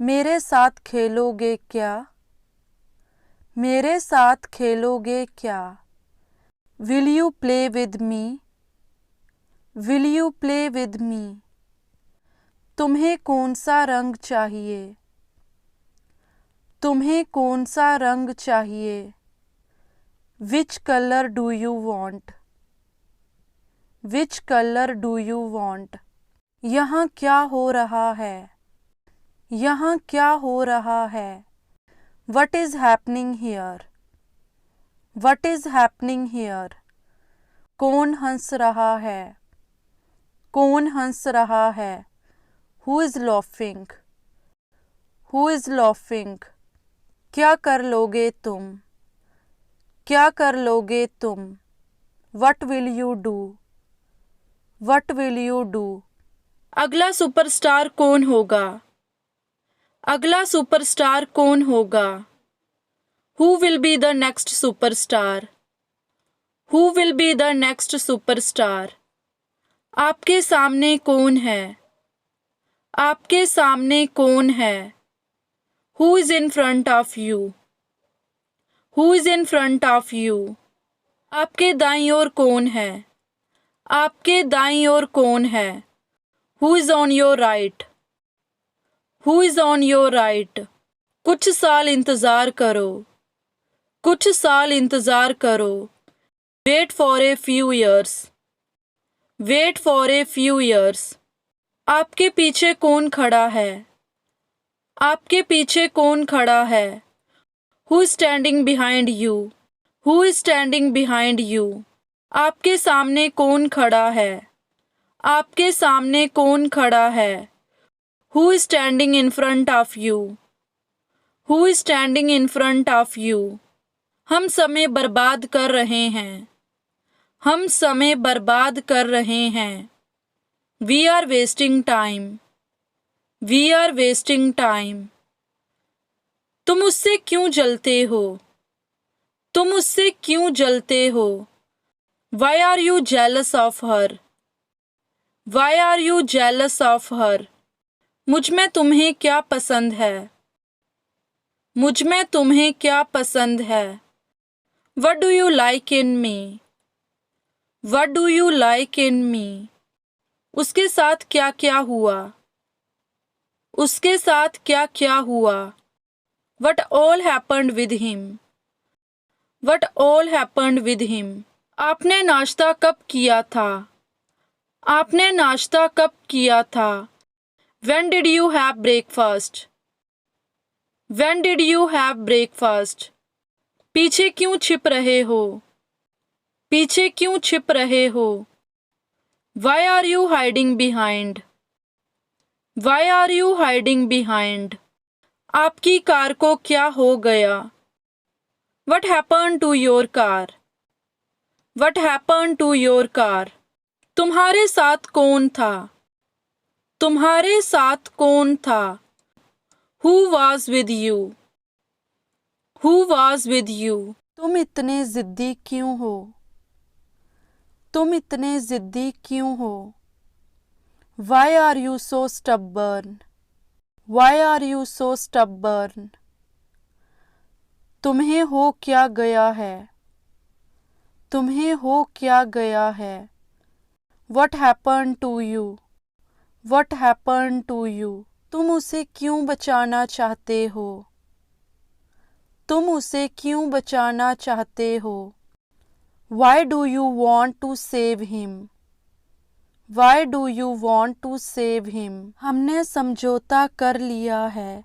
मेरे साथ खेलोगे क्या? मेरे साथ खेलोगे क्या? Will you play with me? Will you play with me? तुम्हें कौन सा रंग चाहिए? तुम्हें कौन सा रंग चाहिए? Which color do you want? Which color do you want? यहाँ क्या हो रहा है? यहाँ क्या हो रहा है? What is happening here? What is happening here? कौन हंस रहा है? कौन हंस रहा है? Who is laughing? Who is laughing? क्या कर लोगे तुम? क्या कर लोगे तुम? What will you do? What will you do? अगला सुपरस्टार कौन होगा? अगला सुपरस्टार कौन होगा? Who will be the next superstar? Who will be the next superstar? आपके सामने कौन है? आपके सामने कौन है? Who is in front of you? Who is in front of you? आपके दाईं ओर कौन है? आपके दाईं ओर कौन है? Who is on your right? Who is on your right? कुछ साल इंतज़ार करो। कुछ साल इंतज़ार करो। Wait for a few years. Wait for a few years. आपके पीछे कौन खड़ा है? आपके पीछे कौन खड़ा है? Who is standing behind you? Who is standing behind you? आपके सामने कौन खड़ा है? आपके सामने कौन खड़ा है? Who is standing in front of you? Who is standing in front of you? हम समय बर्बाद कर रहे हैं। हम समय बर्बाद कर रहे हैं। We are wasting time. We are wasting time. तुम उससे क्यों जलते हो? तुम उससे क्यों जलते हो? Why are you jealous of her? Why are you jealous of her? मुझ में तुम्हें क्या पसंद है? मुझ में तुम्हें क्या पसंद है? What do you like in me? What do you like in me? उसके साथ क्या क्या हुआ? उसके साथ क्या क्या हुआ? What all happened with him? What all happened with him? आपने नाश्ता कब किया था? आपने नाश्ता कब किया था? When did you have breakfast? When did you have breakfast? पीछे क्यों छिप रहे हो? पीछे क्यों छिप रहे हो? Why are you hiding behind? Why are you hiding behind? आपकी कार को क्या हो गया? What happened to your car? What happened to your car? तुम्हारे साथ कौन था? तुम्हारे साथ कौन था? Who was with you? Who was with you? तुम इतने जिद्दी क्यों हो? तुम इतने जिद्दी क्यों हो? Why are you so stubborn? Why are you so stubborn? तुम्हें हो क्या गया है? तुम्हें हो क्या गया है? What happened to you? What happened to you? तुम उसे क्यों बचाना चाहते हो? तुम उसे क्यों बचाना चाहते हो? Why do you want to save him? Why do you want to save him? हमने समझौता कर लिया है।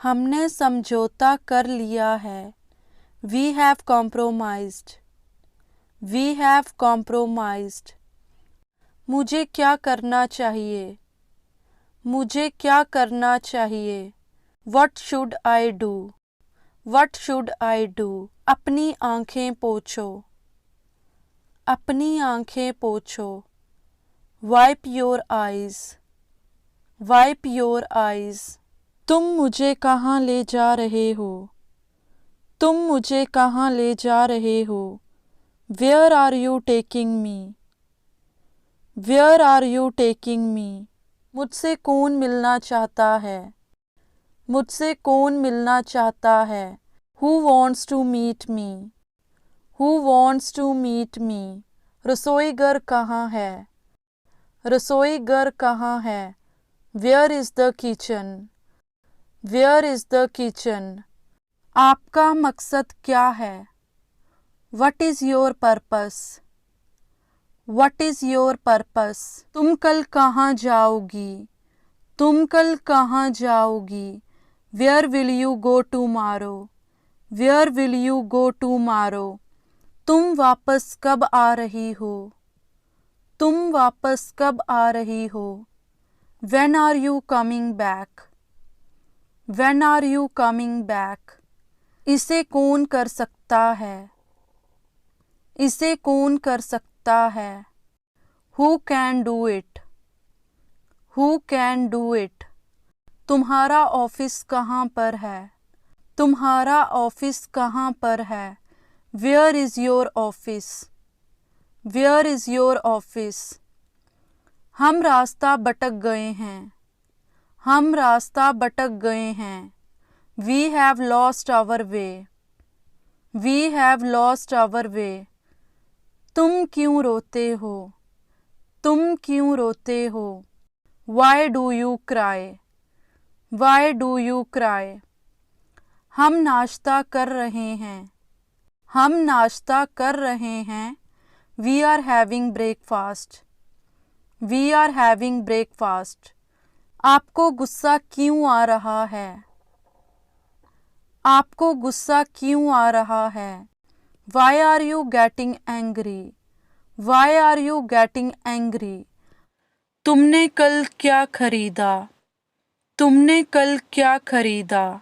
हमने समझौता कर लिया है। We have compromised. We have compromised. मुझे क्या करना चाहिए? मुझे क्या करना चाहिए? What should I do? What should I do? अपनी आंखें पोंछो। अपनी आंखें पोंछो। Wipe your eyes. Wipe your eyes. तुम मुझे कहाँ ले जा रहे हो? तुम मुझे कहाँ ले जा रहे हो? Where are you taking me? Where are you taking me? मुझसे कौन मिलना चाहता है? मुझसे कौन मिलना चाहता है? Who wants to meet me? Who wants to meet me? रसोई घर कहाँ है? रसोई घर कहाँ है? Where is the kitchen? Where is the kitchen? आपका मकसद क्या है? What is your purpose? What is your purpose? तुम कल कहाँ जाओगी? तुम कल कहाँ जाओगी? Where will you go tomorrow? Where will you go tomorrow? तुम वापस कब आ रही हो? तुम वापस कब आ रही हो? When are you coming back? When are you coming back? इसे कौन कर सकता है? इसे कौन कर सकता है? Who can do it? Who can do it? तुम्हारा ऑफिस कहाँ पर है? तुम्हारा ऑफिस कहाँ पर है? Where is your office? Where is your office? हम रास्ता भटक गए हैं। हम रास्ता भटक गए हैं। We have lost our way. We have lost our way. तुम क्यों रोते हो? तुम क्यों रोते हो? Why do you cry? Why do you cry? हम नाश्ता कर रहे हैं। हम नाश्ता कर रहे हैं। We are having breakfast. We are having breakfast. आपको गुस्सा क्यों आ रहा है? आपको गुस्सा क्यों आ रहा है? Why are you getting angry? Why are you getting angry? तुमने कल क्या खरीदा? तुमने कल क्या खरीदा?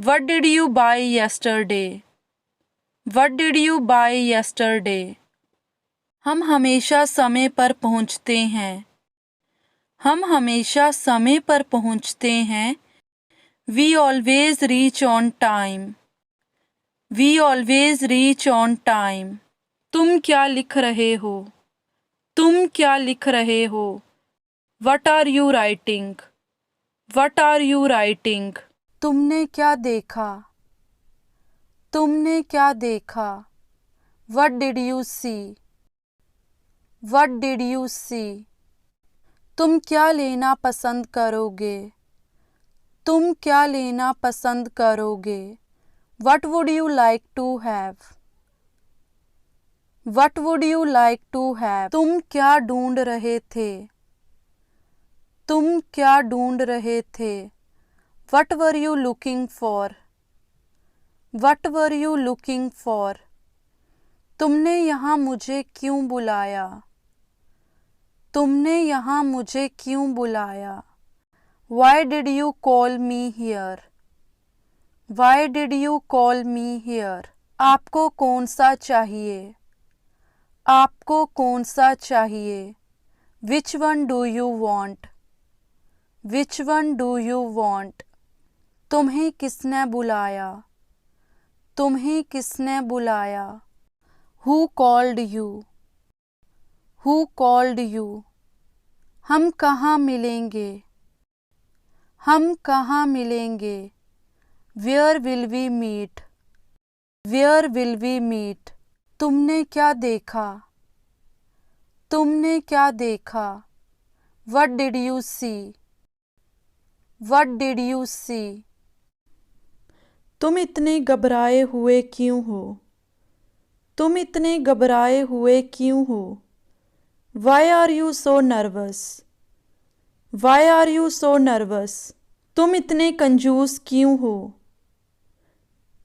What did you buy yesterday? What did you buy yesterday? हम हमेशा समय पर पहुंचते हैं। हम हमेशा समय पर पहुंचते हैं। We always reach on time. We always reach on time. तुम क्या लिख रहे हो? तुम क्या लिख रहे हो? What are you writing? What are you writing? तुमने क्या देखा? तुमने क्या देखा? What did you see? What did you see? तुम क्या लेना पसंद करोगे? तुम क्या लेना पसंद करोगे? What would you like to have? What would you like to have? तुम क्या ढूंढ रहे थे? तुम क्या ढूंढ रहे थे? What were you looking for? What were you looking for? तुमने यहाँ मुझे क्यों बुलाया? तुमने यहाँ मुझे क्यों बुलाया? Why did you call me here? Why did you call me here? आपको कौन सा चाहिए? आपको कौन सा चाहिए? Which one do you want? Which one do you want? तुम्हें किसने बुलाया? तुम्हें किसने बुलाया? Who called you? Who called you? हम कहाँ मिलेंगे? हम कहाँ मिलेंगे? Where will we meet? Where will we meet? तुमने क्या देखा? तुमने क्या देखा? What did you see? What did you see? तुम इतने घबराए हुए क्यों हो? तुम इतने घबराए हुए क्यों हो? Why are you so nervous? Why are you so nervous? तुम इतने कंजूस क्यों हो?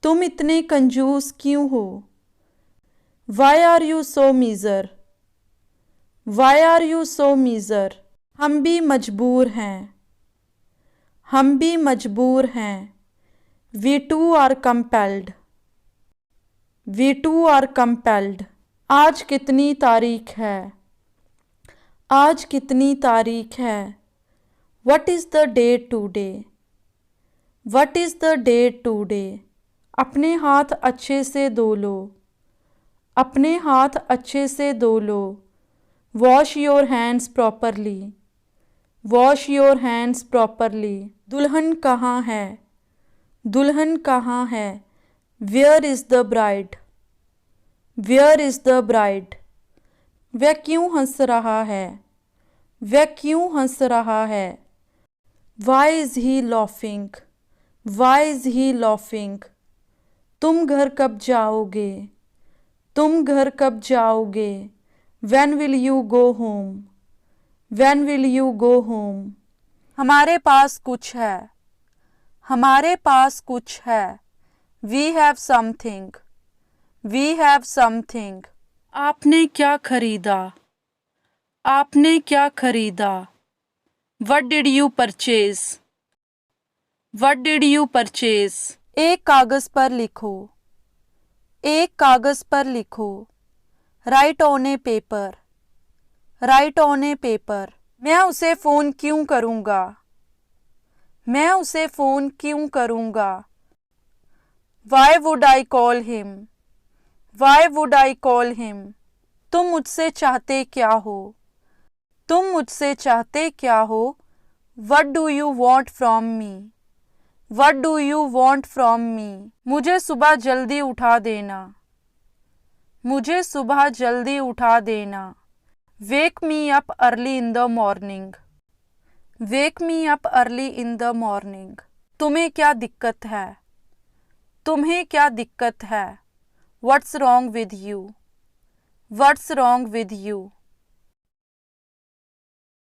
तुम इतने कंजूस क्यों हो? Why are you so meager? Why are you so meager? हम भी मजबूर हैं। हम भी मजबूर हैं। We too are compelled. We too are compelled. आज कितनी तारीख है? आज कितनी तारीख है? What is the date today? What is the date today? अपने हाथ अच्छे से धो लो। अपने हाथ अच्छे से धो लो। Wash your hands properly. Wash your hands properly. दुल्हन कहाँ है? दुल्हन कहाँ है? Where is the bride? Where is the bride? वह क्यों हंस रहा है? वह क्यों हंस रहा है? Why is he laughing? Why is he laughing? तुम घर कब जाओगे? तुम घर कब जाओगे? When will you go home? When will you go home? हमारे पास कुछ है. हमारे पास कुछ है. We have something. We have something. आपने क्या खरीदा? आपने क्या खरीदा? What did you purchase? What did you purchase? एक कागज पर लिखो. एक कागज पर लिखो. Write on a paper. Write on a paper. मैं उसे फ़ोन क्यों करूँगा? मैं उसे फ़ोन क्यों करूँगा? Why would I call him? Why would I call him? तुम मुझसे चाहते क्या हो? तुम मुझसे चाहते क्या हो? What do you want from me? What do you want from me? मुझे सुबह जल्दी उठा देना. मुझे सुबह जल्दी उठा देना. Wake me up early in the morning. Wake me up early in the morning. तुम्हें क्या दिक्कत है? तुम्हें क्या दिक्कत है? What's wrong with you? What's wrong with you?